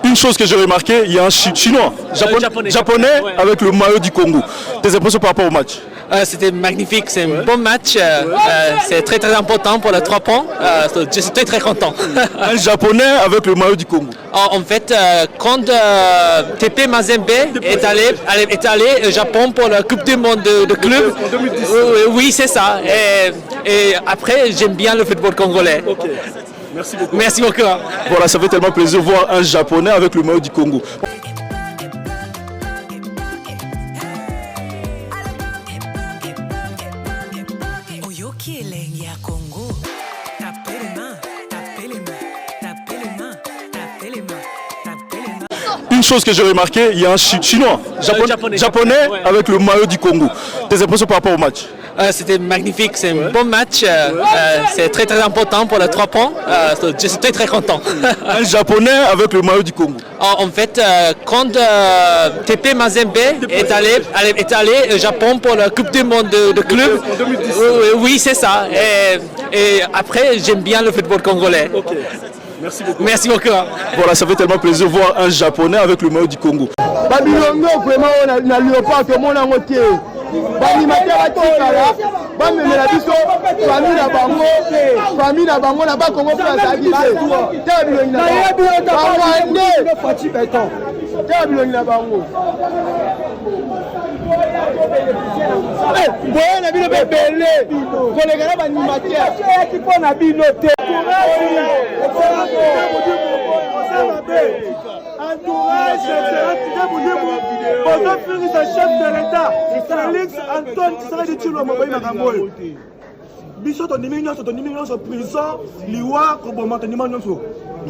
Une chose que j'ai remarqué, il y a un chinois, japonais ouais. Avec le maillot du Congo. Tes impressions par rapport au match? C'était magnifique, c'est un bon match, c'est très très important pour les 3 points, je suis très content. Un japonais avec le maillot du Congo. En fait, quand TP Mazembe est allé au Japon pour la Coupe du Monde de club, en 2010. Oui c'est ça, et après j'aime bien le football congolais. Okay. Merci beaucoup. Merci beaucoup. Voilà, ça fait tellement plaisir de voir un japonais avec le maillot du Congo. Une chose que j'ai remarqué, il y a un chinois, japonais ouais. Avec le maillot du Congo. Tes impressions par rapport au match? C'était magnifique, c'est un bon match, c'est très très important pour les 3 points, je suis très content. Un japonais avec le maillot du Congo. En fait, quand TP Mazembe est allé au Japon pour la Coupe du Monde de club, en 2010. Oui c'est ça, et après j'aime bien le football congolais. Okay. Merci beaucoup. Merci beaucoup. Voilà, ça fait tellement plaisir de voir un japonais avec le maillot du Congo. Babilongo vraiment na léopard que mon angoté. Banimateur atikala, bamemela biso famille na bango na ba Congo place agité. Tabilongi na bango. Fati béton. Tabilongi na bango. Boye na bino bebele. Kolega na banimateur. Qui pona na bino te. Entourage, chef de l'État, Félix Antoine Tshisekedi Tshilombo Makamboy. Biso to nimino prison, liwa koboma to nimano. To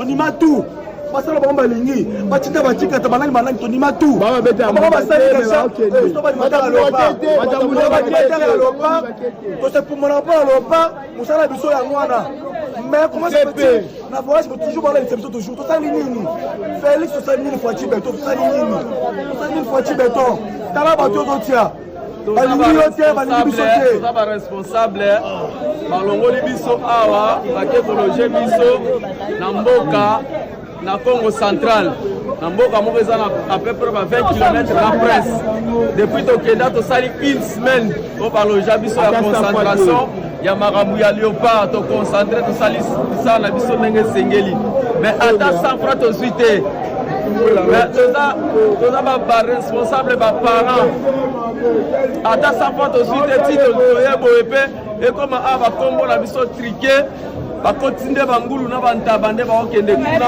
nimatu. Basala bomba lingi, batika tabanani to nimatu. Baba beta. Baba basala OK. To ba matala lopa. Matala lopa. To se pour mon rapport lopa, musala biso ya ngwana. Mais comment ça peut la voix je peux toujours parler de ça toujours. Tout ça ligne. Félix tout ça ligne fois Tibeton, tout ça ligne. Tout ça ligne fois Tibeton. Tala bato dotia. Ba responsable balongoli biso awa bakekologe biso na mboka na Congo central. Na mboka moko eza à peu près 20 km la presse. Depuis tokenda tosali une semaine au baloja biso ya concentration. Ya makambo ya léopard to concentré to sali ça na biso ndenge sengeli mais ata sans fra to suite mais toza ba responsable ba parents ata sans fra to suite ti to yebo epe et comme aba kombo na biso triqué ba continuer bangulu na bantaba nde ba okende kuna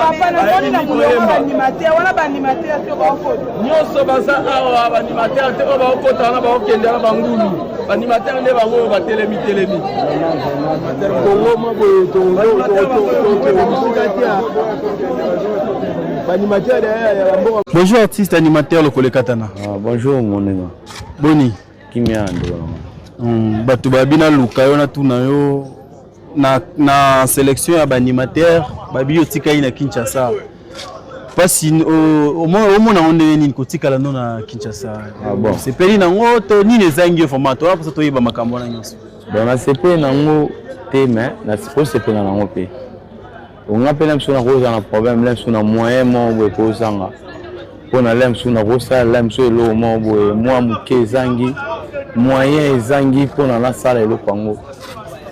nyonso baza awa ba animateur te ba okota na ba okende na bangulu animateur nde bango batelemi Bonjour artiste animateur Lokole Katana. Bonjour mon ami. Boni. Kimia ndo. Bato babina luka yo na tuna yo na sélection ya animateur babi yo tika ina Kinshasa. Pasi au moins on est ni kotikala no na Kinshasa. Ah bon. C'est peli na ngoto ni les zangi format wa pour to yiba makambo na nyonso. Bon na CP na ngo te mais na suppose CP na ngo pe. On appelle même sur na cause na problème là sur na moyen mo bo ko sanga. Pour na lem sur na rosa lem sur lo mo bo moi muke zangi moyen zangi pour na la salle lo pango.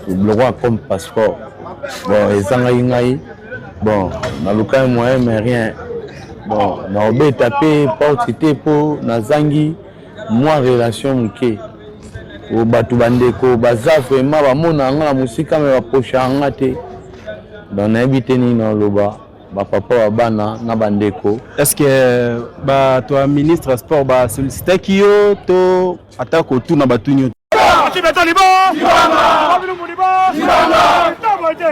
Le roi comme passeport. Bon ezanga ngai. Bon na luka moyen mais rien. Bon, na obe tapé porte pour na zangi moi relation muke o batu bandeko baza vraiment ba mona nga musika me ba pocha ngate dans habité ni na loba ba papa wa bana na bandeko. Est-ce que ba toi ministre sport ba solliciter kiyo to atako tout na batu nyo Tibeton libo Kibanga Babilongo libo Kibanga Tabote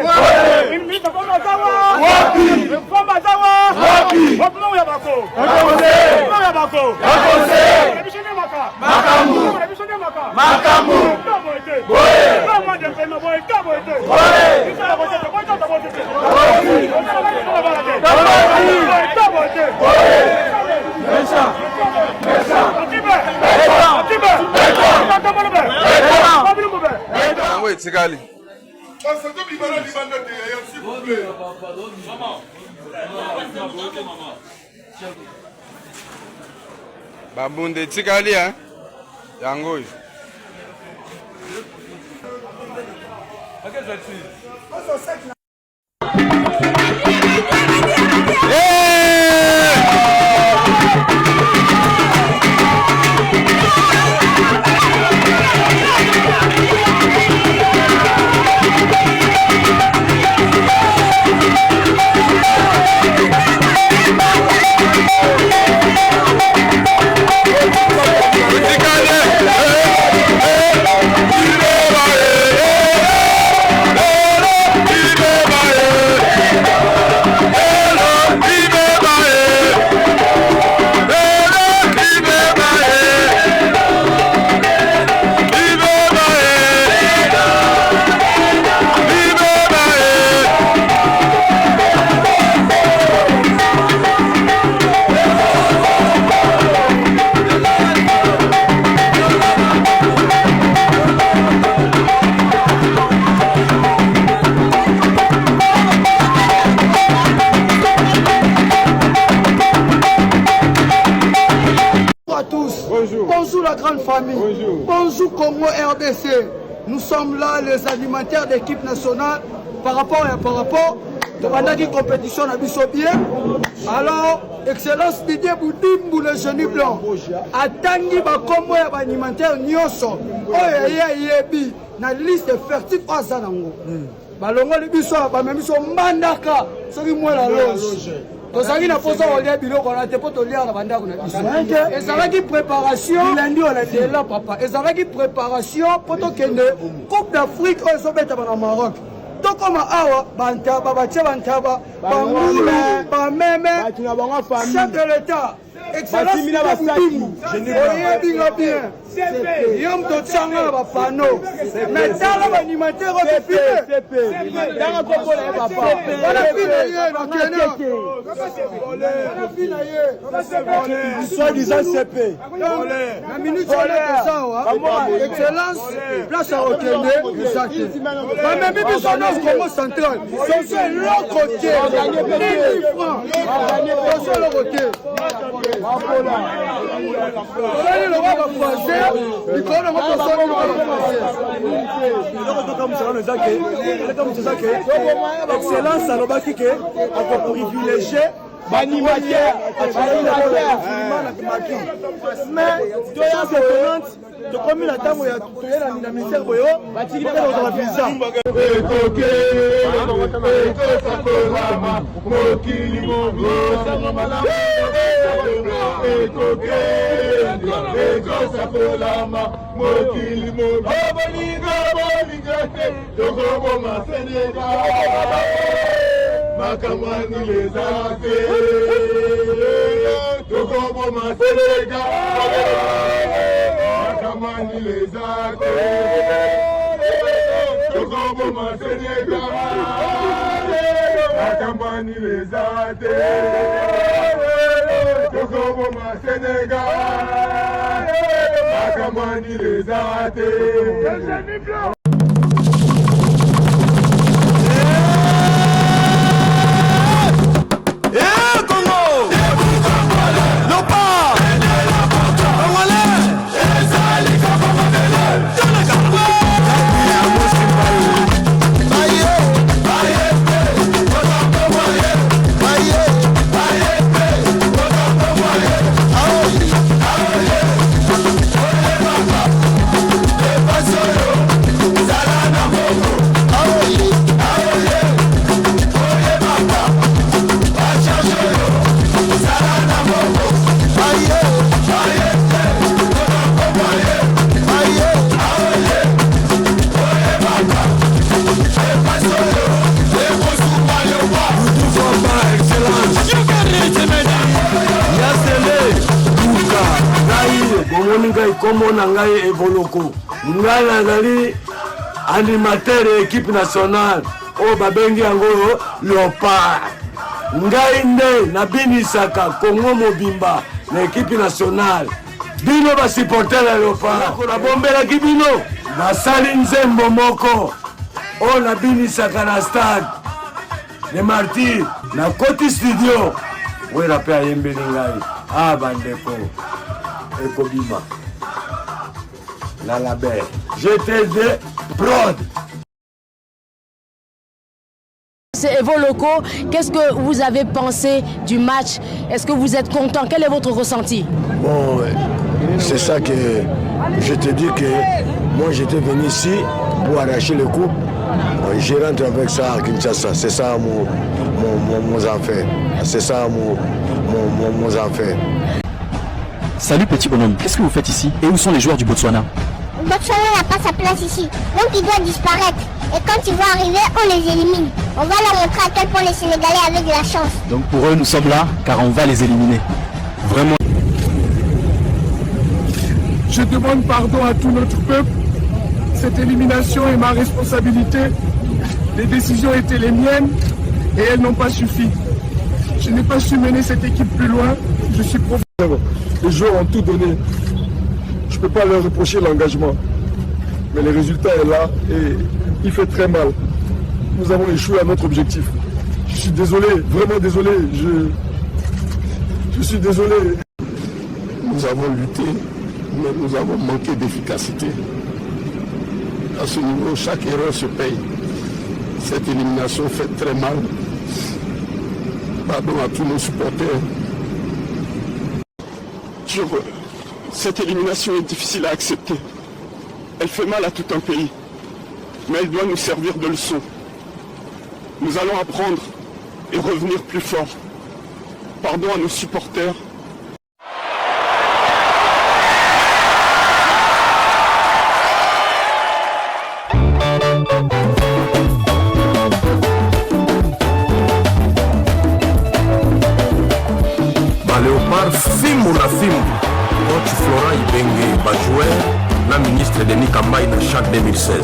Une minute comme Zawa Wapi Famba Zawa Wapi Wapi ya bako Akose ya bako Akose Ebishone maka Makambu Ebishone maka Makambu Tabote Boye Kama de pema boye Tabote Boye Tabote Tabote Tabote Tabote Boye Mesha Mesha Atibe Atibe Atibe Oui, c'est Gali. Babunde tikali hein yango Bonjour la grande famille. Bonjour Congo RDC. Nous sommes là les animateurs d'équipe nationale par rapport pendant une compétition à Bissobien. Alors, Excellence Didier Boudimbu le génie blanc. Atangi ba Congo ya ba animateur nyonso. Oya yebi na liste fertile azanango. Balongo libiso ba memiso mbandaka soki moi la loge. Tozali na posa olia biloko na te po tolia na bandako na biso. Ezalaki préparation lundi on a dit là papa. Ezalaki préparation po to kende Coupe d'Afrique oyo sobeta na Maroc. To koma awa bantaba batie bantaba bangulu bameme chef de l'État. Excellence oyebi bien. Yom to tsanga ba pano. Mais dans l'animateur au défilé. Dans ko la papa. Voilà Soit disant CP. La minute ça, Excellence, place à Okende, même besoin de Congo central. C'est l'autre côté. 1000 francs. C'est l'autre côté. Le roi va passer. Excellence alobaki ke akoprivilégié banimateur mais toya étonnante tokomi na ntango ya toyela na ministère boyo batikilaka visa Makamani les affaires, Tokobo ma Sénégal, Makamani les affaires, Tokobo ma Sénégal, Makamani les affaires, Tokobo ma Sénégal, Makamani les affaires. Comme ngai evoloko ngai nazali animateur de équipe nationale o babengi yango Léopard ngai nde nabinisaka Congo mobimba na équipe nationale bino ba supporter ya Léopard nabombelaki bino basali nzembo moko o nabinisaka na stade de Martyrs na koti studio oyo na mpe ayembeli ngai bandeko ekobima na laber GTD Prod. Et vos locaux, qu'est-ce que vous avez pensé du match? Est-ce que vous êtes content? Quel est votre ressenti? Bon, c'est ça que je te dis que moi j'étais venu ici pour arracher le coupe. Je rentre avec ça à Kinshasa. C'est ça mon affaire. C'est ça mon affaire. Salut petit bonhomme, qu'est-ce que vous faites ici? Et où sont les joueurs du Botswana? Botswana n'a pas sa place ici, donc il doit disparaître. Et quand il va arriver, on les élimine. On va leur montrer à quel point les Sénégalais avaient de la chance. Donc pour eux, nous sommes là car on va les éliminer. Vraiment. Je demande pardon à tout notre peuple. Cette élimination est ma responsabilité. Les décisions étaient les miennes et elles n'ont pas suffi. Je n'ai pas su mener cette équipe plus loin. Je suis profondément. Les joueurs ont tout donné. Je ne peux pas leur reprocher l'engagement. Mais le résultat est là et il fait très mal. Nous avons échoué à notre objectif. Je suis désolé, vraiment désolé. Je suis désolé. Nous avons lutté, mais nous avons manqué d'efficacité. À ce niveau, chaque erreur se paye. Cette élimination fait très mal. Pardon à tous nos supporters. Cette élimination est difficile à accepter. Elle fait mal à tout un pays. Mais elle doit nous servir de leçon. Nous allons apprendre et revenir plus fort. Pardon à nos supporters. Léopard Fimou na Fimou. Coach Florent Ibenge, joueur, la ministre Denis Kambaï na CHAN 2016.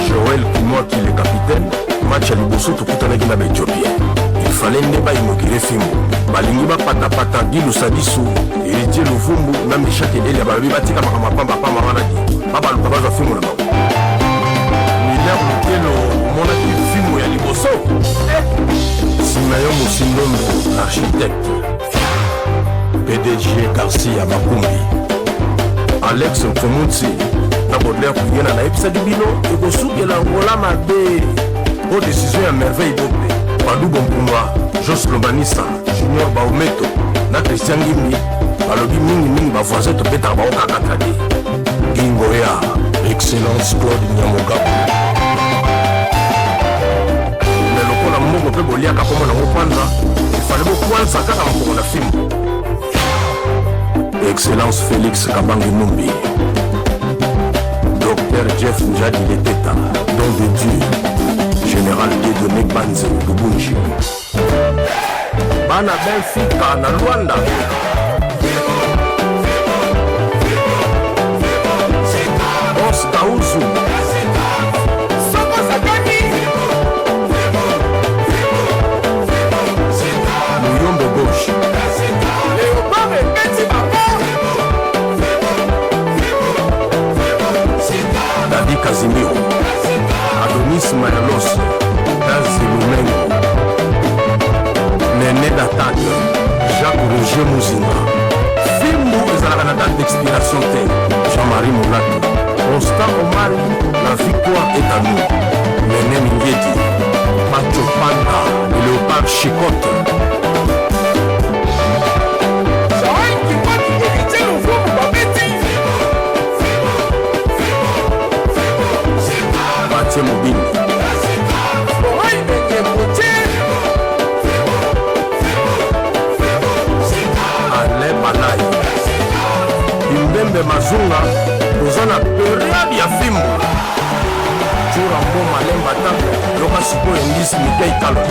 Joël Kimoa qui est le capitaine, match à Liboso Tokutanaki na Éthiopie. Il fallait ne pas inaugurer Fimou. Balingi ba pata pata Gilu Sadisu, Héritier Luvumbu, na Michaki Elia Babi Batika Makamapamba Pamba Manaki. Papa le papa va Fimou là-bas. Miller Mukelo, Monaki Fimou ya Liboso. Simayo Musindombo, architecte. PDG Garcia Makumbi. Alex Mfumutsi, na Baudelaire Kuyena na Episa Dibino, et Kosuke Langola Mabe. Aux décisions à merveille d'Opé. Padou Bompumba, Jos Lobanissa, Junior Baometo, na Christian Gimi, Balobi Mingi Bavoisin Topeta Baoka Kakade. Gingoya, Excellence Claude Nyamogabu. Moko pe boliaka koma na mopanda ifale bokwanza kaka moko na film. Excellence Félix Kabangi Numbi, Dr Jeff Njadi Leteta, Don de Dieu, Général Dieudonné Banze Lubunji, Bana Benfica na Luanda. Os Kauzu Casimiro, Adonis Mayalos, Dazi Lumengo, Néné Datage, Jacques Roger Mouzinga, Fimbo ezalaka na date d'expiration te, Jean-Marie Moulato, Constant Omari, la victoire est à nous, Néné Mingeti, Macho Panda, Léopard Chicotte. Mobile. Ale Malai. Imbembe Mazunga, Ozana période ya Fimbo. Chura Mbo Malemba Tango, Loka Siko Endisi Mikei Kalo.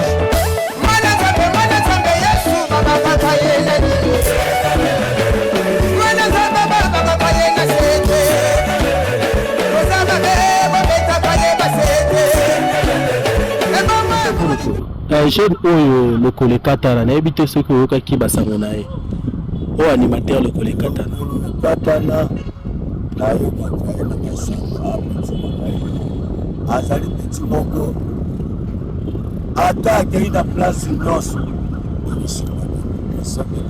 jeune oyo lokole katana nayebi te soki oyokaki basango na ye oyo animateur lokole katana azali peti moko ata akei na place nyonso soki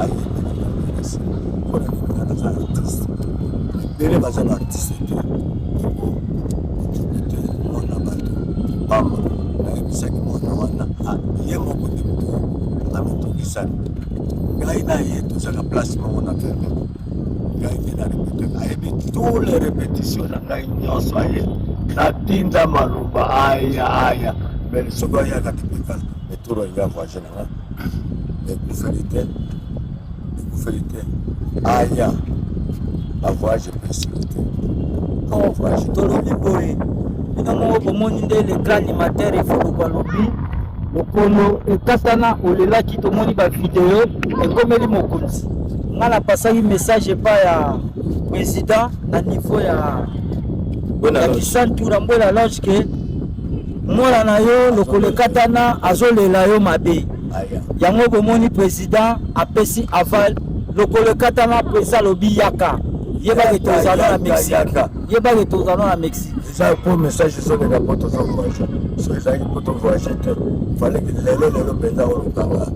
mpona nini naza artiste ebele baza baartiste te mona bato pamba nayebisaki mwana wana ye moko te moto amitokisani ngai na ye tozaka place moko na verbe ngai te na repete ayebi tous les répétitions na ngai nyonso aye natinda maloba aya mais soki ayaka tipikala etoro aya voyage na nga ekufeli te aya avoyage pesili te voyage tolobi boye bino moko bomoni nde le grand animateur efolo balobi lokolo ekatana olelaki tomoni bavideo ekomeli mokonzi nga napasaki message epai ya président na niveau ya kisantura mbwela loge ke mwana na yo lokolo ekatana azolela yo mabe yango bomoni président apesi aval lokolo ekatana président alobi yaka yebake tozala na Mexique yebake tozala na Mexique eza po message ezoleka po toza voyage so ezalaki po tovoyage te faleki lelo mpenza olukanga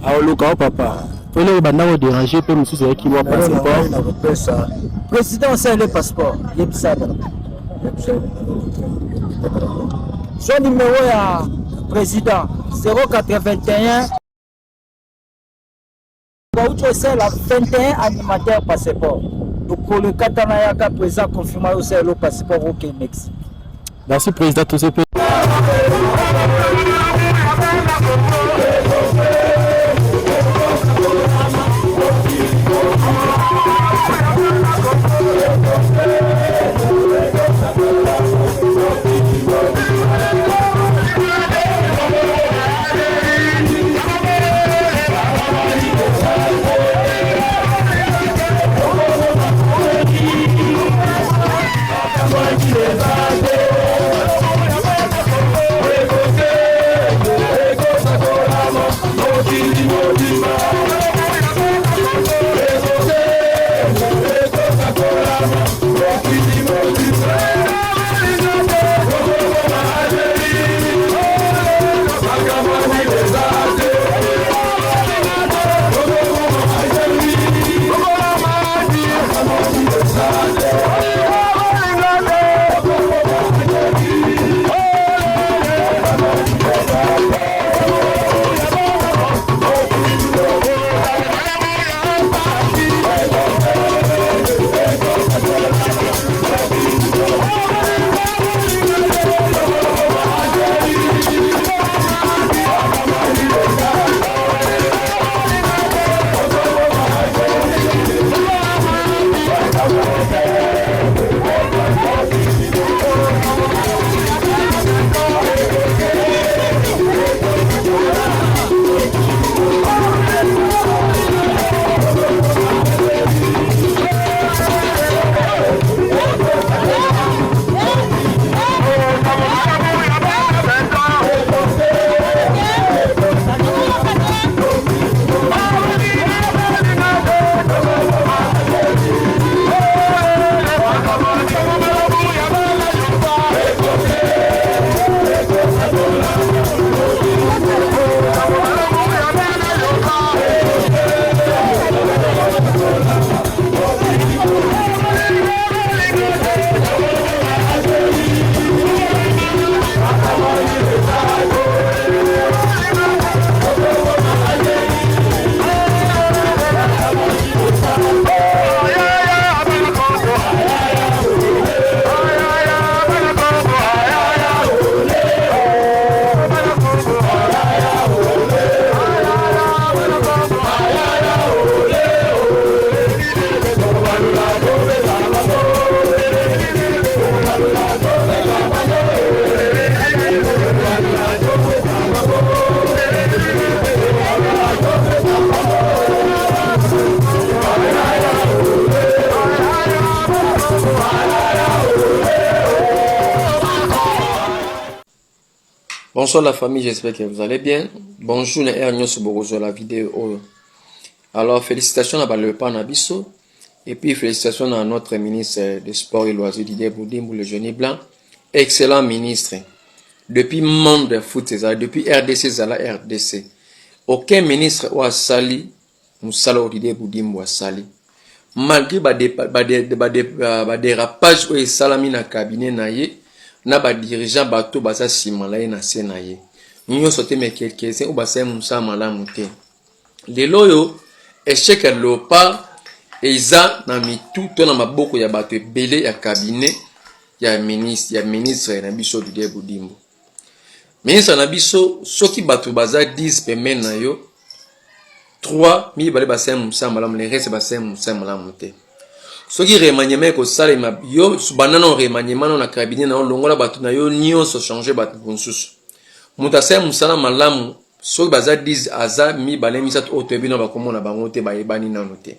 aoluka o papa pole ebanda kodérange mpe mosusu eyaki mwa passeport na kopesa président osele passeport yebisana so numéro ya président 081 bauti osala 21 animateur passeport lokolo ekatana yaka président confirma osala le passeport au Mexique. Merci président Tosepe. Bonsoir la famille, j'espère que vous allez bien. Bonjour les Ernios sur la vidéo. Alors félicitations à Balepa Nabiso et puis félicitations à notre ministre des Sports et Loisirs Didier Boudimou, le jeune blanc. Excellent ministre. depuis monde de foot, depuis RDC, Zala RDC. Aucun ministre ou a sali, Moussala Odide Boudimbo a sali. Malgré des rapages ou salami na cabinet na ye, na ba dirigeant bateau basa simalaye na senaye. Nous sauté mais quelques-uns ou basa Moussa Malamute. Les loyo, échec à l'opa, et ça, na mitou, to na maboko ya bateau belé ya cabinet, ya ministre na biso Odide Boudimbo. Ministre na biso, soki bateau basa 10 pemen na yo, 3 mi balé bassin Moussa Malam, les restes bassin Moussa Malam te. Ce qui remaniement ko sale ma yo banana remaniement na cabinet na longola batu na yo nyo so changer batu bonsus. Muta sai Moussa Malam, so baza 10 aza mi balé mi sat otebi na ba komona bango te ba ebani na noté.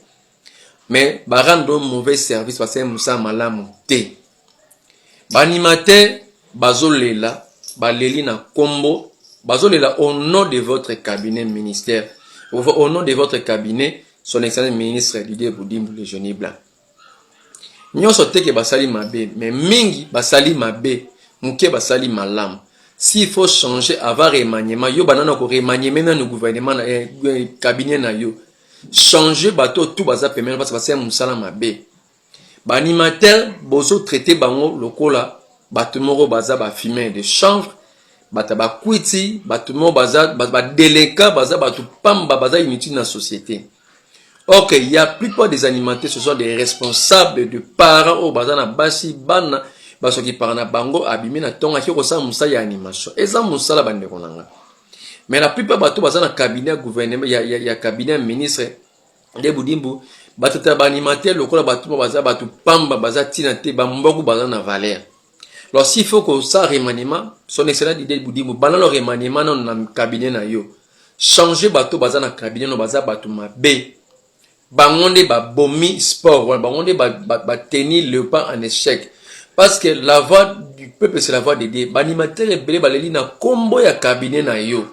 Mais ba rendre mauvais service bassin Moussa Malam te. Banimate bazolela, baleli na kombo, bazolela au nom de votre cabinet ministère. Au nom de votre cabinet, son excellent ministre Didier Boudimbo, le Jeune Blanc. Nous sommes que basali mabe, mais mingi basali mabe, mouke basali malam. S'il faut changer avant remaniement, yo banana ko remaniement dans le gouvernement cabinet na yo. Changer bateau tout baza permettre parce que c'est musala mabe. Ba animateur bozo traiter bango lokola bateau moko baza ba fumer de chanvre. Bata ba kwiti, batu mo baza, ba délinquant, baza, batu pamba, baza inutile dans la société. Ok, il y a plupart des animateurs, ce sont des responsables de parents, au baza na basi, bana, baso qui parlent na bango, abîmé na tonga, qui ressemble moussa ya animation. Et ça, moussa la bande konanga. Mais la plupart batu baza na cabinet gouvernement, il y a cabinet ministre, de Boudimbo, batu ta animateur, le kola batu mo baza, batu pamba, baza tinate, bambogu baza na valeur. Alors s'il faut que ça remaniement, son excellent idée Boudimbo, balance le remaniement dans le cabinet na yo. Changer bateau baza na cabinet no baza bateau mabe. Bangonde ba bomi sport, bangonde ba tenir le pas en échec. Parce que la voix du peuple c'est la voix de Dieu. Banimateur et belé baleli na combo ya cabinet na yo.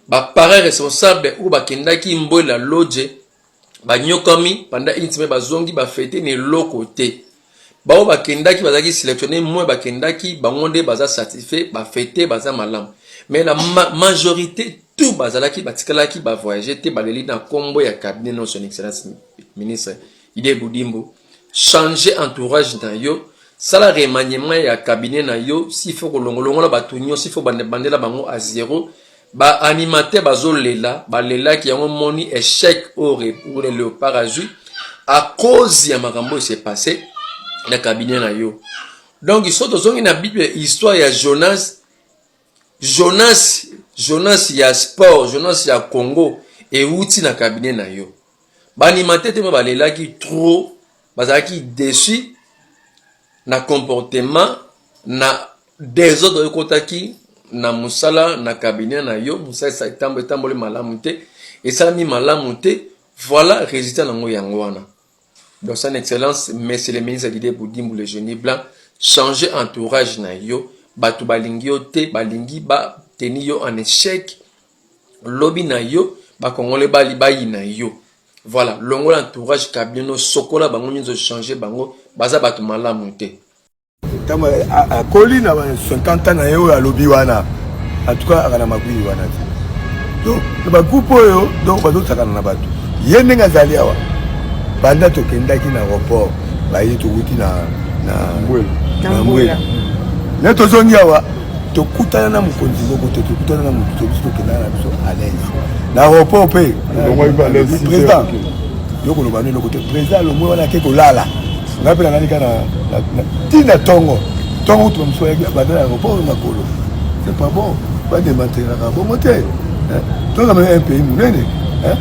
Ba parents responsable ou ba kendaki mboy la loge. Ba nyokomi pendant une semaine ba zongi ba fêter ne lokote. Bao bakendaki bazaki sélectionné moi bakendaki bangonde baza satisfait ba fêter baza malam. Mais la majorité tout bazalaki batikalaki ba voyager te baleli na kombo ya cabinet non son excellence ministre Didier Boudimbo changer entourage na yo sala remaniement ya cabinet na yo s'il faut que longolongola batunyo s'il faut bandela bango à zéro ba animateur bazolela balela ki yango moni échec au le parajus à cause ya makambo s'est passé na cabinet na yo. Donc ils sont dans une Bible histoire ya Jonas ya sport, Jonas ya Congo et outi na cabinet na yo. Ba animateur te balela ki trop bazaki déçu na comportement na des autres kotaki na musala na cabinet na yo, musala sa tambole malamu te et ça mi malamu te, voilà résultat nango yango wana. Donc son excellence monsieur le ministre Didier Boudimbo le Jeune Blanc changer entourage na yo batu balingi yo te balingi ba teni yo en échec lobby na yo ba kongole bali bayi na yo voilà longola entourage kabino sokola bango nzo changer bango baza batu malamu te tama a koli na 50 ans na yo ya lobby wana en tout cas akana makui wana donc ba groupe yo donc bazo takana na batu yende ngazali awa banda tokendaki na aéroport bayi tokuti na Mbwela na tozongi awa tokutana na mukonzi moko tokutana na mutu biso tokendana na biso à l'aise na aéroport pe président yoko lo banu lokote président lo mwe wana ke kolala ngapela nani kana tina tongo tu mso ya banda na aéroport makolo c'est pas bon pas démentir la bon moté donc un pays munene hein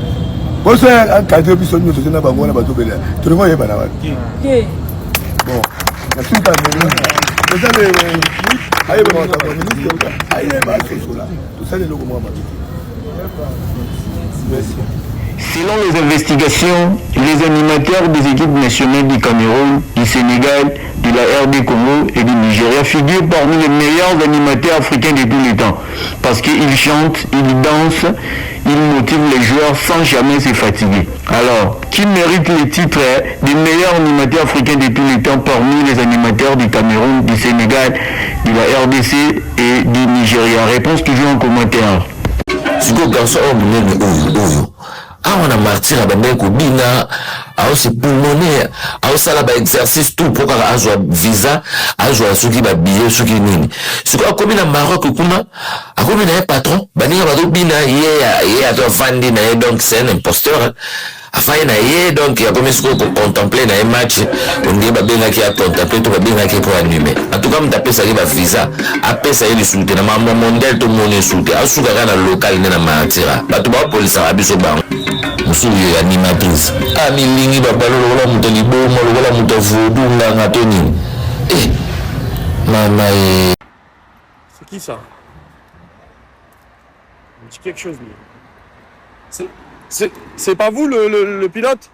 bon ça encadré biso nous tozena bango na bato bela tout le monde est bana bon merci ta vous allez aïe tout ça les locaux moi merci Selon les investigations, les animateurs des équipes nationales du Cameroun, du Sénégal, de la RD Congo et du Nigeria figurent parmi les meilleurs animateurs africains de tous les temps. Parce qu'ils chantent, ils dansent, ils motivent les joueurs sans jamais se fatiguer. Alors, qui mérite le titre des meilleurs animateurs africains de tous les temps parmi les animateurs du Cameroun, du Sénégal, de la RDC et du Nigeria? Réponse toujours en commentaire. awa na martyr abandaki kobina aose pulmonaire aosala baexercice tout mpo kaka azwa visa azwa soki babillet soki nini sikoyo akomi na Maroc kuna akomi na ye patron baninga bazobina ye ato avandi na ye donc c'est un imposteur afai na ye donc akomi sikoyo kocontemple na ye match ondie babengaki acontemple to babengaki po anime en tout cas moto apesaki bavisa apesa ye lisusu te na mambo mondial tomoni lisusu te asukaka na local nde na martyr bato baopolisaka biso bango mosusu yo animatrice milingi babalo lokola moto liboma lokola moto vodu nganga to nini mama c'est qui ça? Il me dit quelque chose lui. C'est pas vous le pilote?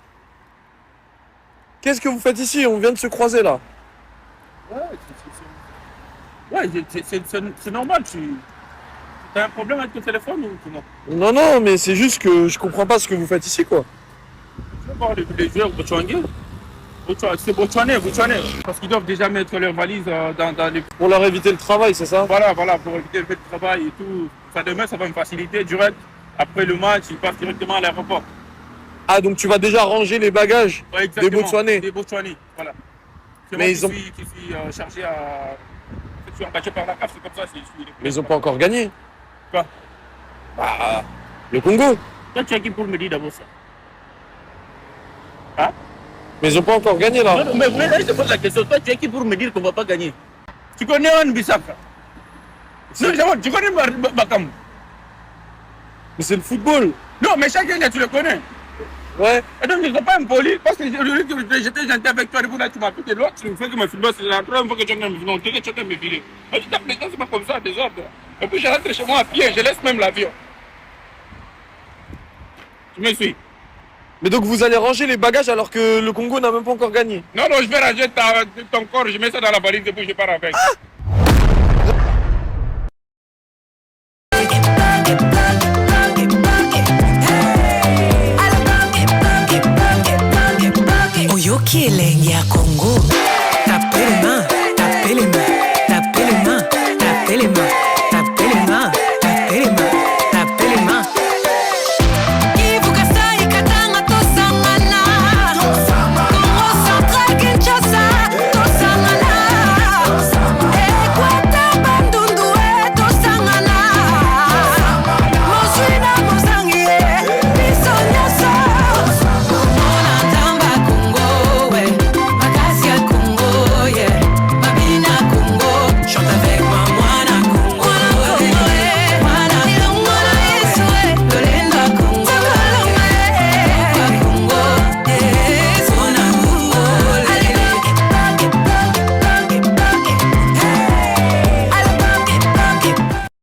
Qu'est-ce que vous faites ici? On vient de se croiser là. Ouais, c'est normal. T'as un problème avec ton téléphone ou comment? Non, mais c'est juste que je comprends pas ce que vous faites ici quoi. Je vais voir les joueurs botswanais. C'est botswanais. Parce qu'ils doivent déjà mettre leurs valises dans les... Pour leur éviter le travail, c'est ça? Voilà, pour éviter le travail et tout. Ça demain, ça va me faciliter direct. Après le match, ils passent directement à l'aéroport. Ah, donc tu vas déjà ranger les bagages des Botswanais? Des Botswanais, voilà. C'est mais moi qui suis chargé à... Je suis engagé par la CAF, c'est comme ça. Mais ils n'ont pas encore gagné. Quoi? Bah, le Congo. Toi, tu es qui pour me dire d'abord ça? Hein? Mais ils n'ont pas encore gagné là. Non, mais là, je te pose la question. Toi, tu es qui pour me dire qu'on ne va pas gagner? Tu connais Wan Bissaka? Non, tu connais Bakam? Mais c'est le football. Non, mais chacun, tu le connais. Ouais. Et donc, ils ne sont pas impolis. Parce que j'étais gentil avec toi, là, tu m'as piqué l'autre, tu me fais que me filmer. C'est la première fois que tu viens me filmer. On dirait que tu viens me filer. Je dis, c'est pas comme ça, des ordres. Et puis, je rentre chez moi à pied, je laisse même l'avion. Tu me suis? Mais donc, vous allez ranger les bagages alors que le Congo n'a même pas encore gagné? Non, je vais ranger ton corps, je mets ça dans la valise et puis je pars avec. Oyoki elenge yako